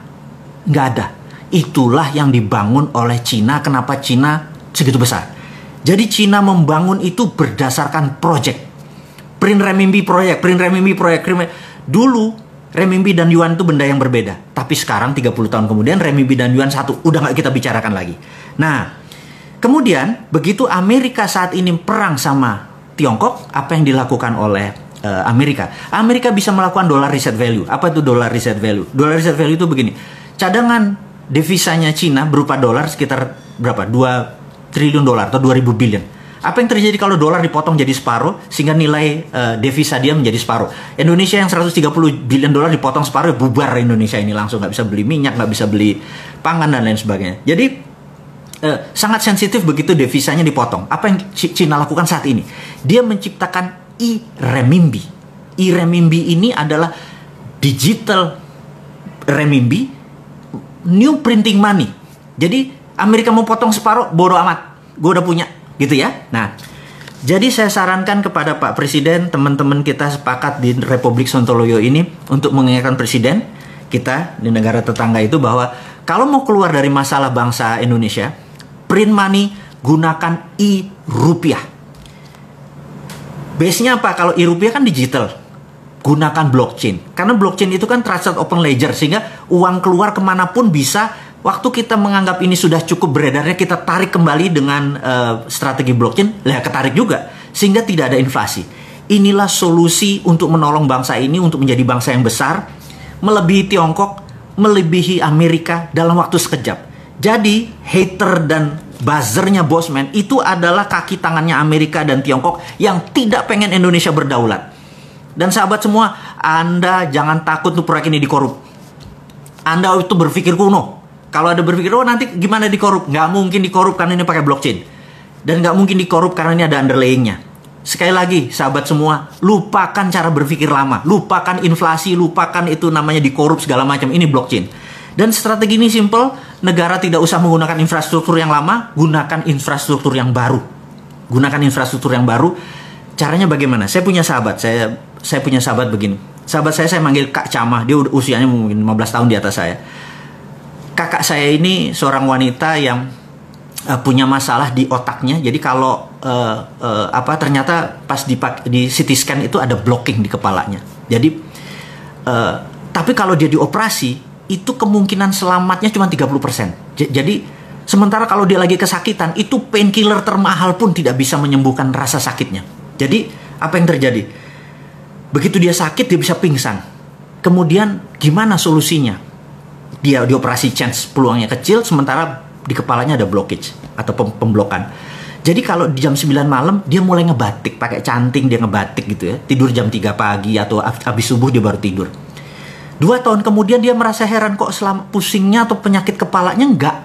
Nggak ada. Itulah yang dibangun oleh Cina. Kenapa Cina segitu besar? Jadi Cina membangun itu berdasarkan project. Print renminbi proyek. Dulu renminbi dan yuan itu benda yang berbeda. Tapi sekarang 30 tahun kemudian renminbi dan yuan satu, udah nggak kita bicarakan lagi. Nah, kemudian begitu Amerika saat ini perang sama Tiongkok, apa yang dilakukan oleh Amerika? Amerika bisa melakukan dollar reset value. Apa itu dollar reset value? Dollar reset value itu begini. Cadangan devisanya Cina berupa dolar sekitar berapa? 2 triliun dolar atau 2000 billion. Apa yang terjadi kalau dolar dipotong jadi separuh sehingga nilai devisa dia menjadi separuh? Indonesia yang 130 billion dolar dipotong separuh, bubar Indonesia ini langsung, nggak bisa beli minyak, nggak bisa beli pangan dan lain sebagainya. Jadi sangat sensitif begitu devisanya dipotong. Apa yang Cina lakukan saat ini? Dia menciptakan e-renminbi. E-renminbi ini adalah digital renminbi, new printing money. Jadi Amerika mau potong separuh, bodo amat, gue udah punya, gitu ya. Nah, jadi saya sarankan kepada Pak Presiden, teman-teman kita sepakat di Republik Sontoloyo ini untuk mengingatkan Presiden kita di negara tetangga itu bahwa kalau mau keluar dari masalah bangsa Indonesia, print money, gunakan e-rupiah. Base-nya apa? Kalau e-rupiah kan digital, gunakan blockchain. Karena blockchain itu kan trusted open ledger, sehingga uang keluar kemanapun bisa. Waktu kita menganggap ini sudah cukup beredarnya, kita tarik kembali dengan strategi blockchain, ketarik juga. Sehingga tidak ada inflasi. Inilah solusi untuk menolong bangsa ini untuk menjadi bangsa yang besar, melebihi Tiongkok, melebihi Amerika dalam waktu sekejap. Jadi, hater dan buzzernya Bosman itu adalah kaki tangannya Amerika dan Tiongkok yang tidak pengen Indonesia berdaulat. Dan sahabat semua, Anda jangan takut untuk proyek ini dikorup. Anda itu berpikir kuno. Kalau ada berpikir, oh nanti gimana dikorup? Nggak mungkin dikorup karena ini pakai blockchain. Dan nggak mungkin dikorup karena ini ada underlayingnya. Sekali lagi, sahabat semua, lupakan cara berpikir lama. Lupakan inflasi, lupakan itu namanya dikorup segala macam. Ini blockchain. Dan strategi ini simple, negara tidak usah menggunakan infrastruktur yang lama, gunakan infrastruktur yang baru. Gunakan infrastruktur yang baru. Caranya bagaimana? Saya punya sahabat, saya punya sahabat begini. Sahabat saya manggil Kak Camah, dia usianya mungkin 15 tahun di atas saya. Kakak saya ini seorang wanita yang punya masalah di otaknya. Jadi kalau ternyata pas di CT scan itu ada blocking di kepalanya. Jadi tapi kalau dia dioperasi itu kemungkinan selamatnya cuma 30%. Jadi sementara kalau dia lagi kesakitan itu painkiller termahal pun tidak bisa menyembuhkan rasa sakitnya. Jadi apa yang terjadi? Begitu dia sakit dia bisa pingsan. Kemudian gimana solusinya? Dia dioperasi, chance peluangnya kecil, sementara di kepalanya ada blockage atau pemblokan. Jadi kalau di jam 9 malam dia mulai ngebatik, pakai canting dia ngebatik gitu ya. Tidur jam 3 pagi atau habis subuh dia baru tidur. 2 tahun kemudian dia merasa heran kok selama pusingnya atau penyakit kepalanya nggak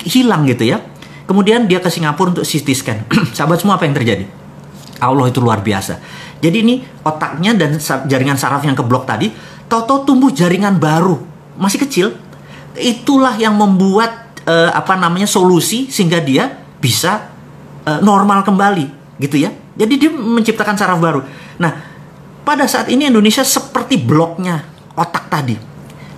hilang gitu ya. Kemudian dia ke Singapura untuk CT scan. Sahabat semua, apa yang terjadi? Allah itu luar biasa. Jadi ini otaknya dan jaringan saraf yang keblok tadi, tahu-tahu tumbuh jaringan baru, masih kecil. Itulah yang membuat solusi sehingga dia bisa normal kembali gitu ya. Jadi dia menciptakan saraf baru. Nah, pada saat ini Indonesia seperti bloknya otak tadi.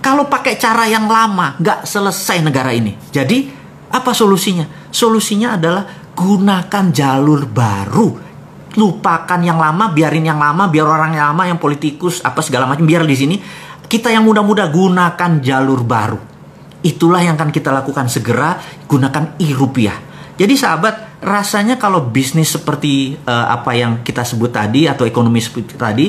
Kalau pakai cara yang lama nggak selesai negara ini. Jadi apa solusinya? Solusinya adalah gunakan jalur baru. Lupakan yang lama, biarin yang lama, biar orang yang lama, yang politikus apa segala macam biar di sini. Kita yang muda-muda gunakan jalur baru. Itulah yang akan kita lakukan segera, gunakan e-rupiah. Jadi sahabat, rasanya kalau bisnis seperti apa yang kita sebut tadi atau ekonomi seperti tadi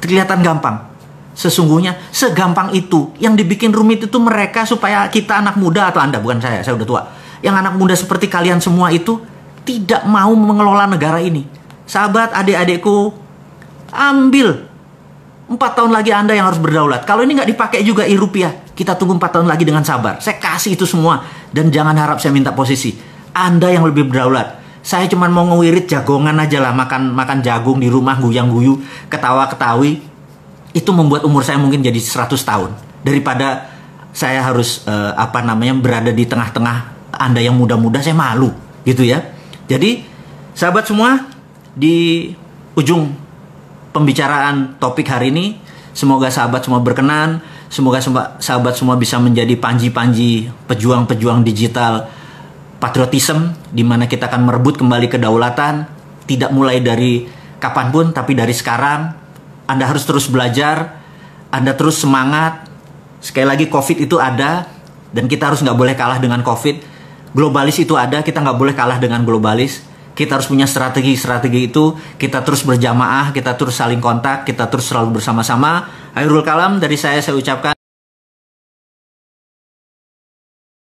kelihatan gampang. Sesungguhnya segampang itu. Yang dibikin rumit itu mereka supaya kita anak muda atau Anda, bukan saya udah tua. Yang anak muda seperti kalian semua itu tidak mau mengelola negara ini. Sahabat, adik-adikku, ambil 4 tahun lagi Anda yang harus berdaulat. Kalau ini nggak dipakai juga e-rupiah, kita tunggu 4 tahun lagi dengan sabar. Saya kasih itu semua. Dan jangan harap saya minta posisi. Anda yang lebih berdaulat. Saya cuma mau ngewirit jagongan aja lah. Makan jagung di rumah, guyang-guyu, ketawa-ketawi. Itu membuat umur saya mungkin jadi 100 tahun. Daripada saya harus berada di tengah-tengah Anda yang muda-muda, saya malu. Gitu ya. Jadi, sahabat semua, di ujung pembicaraan topik hari ini, semoga sahabat semua berkenan, semoga sahabat semua bisa menjadi panji-panji pejuang-pejuang digital patriotism, di mana kita akan merebut kembali kedaulatan, tidak mulai dari kapanpun, tapi dari sekarang. Anda harus terus belajar, Anda terus semangat. Sekali lagi, COVID itu ada, dan kita harus nggak boleh kalah dengan COVID. Globalis itu ada, kita nggak boleh kalah dengan globalis. Kita harus punya strategi itu. Kita terus berjamaah, kita terus saling kontak, kita terus selalu bersama-sama. Akhirul kalam dari saya ucapkan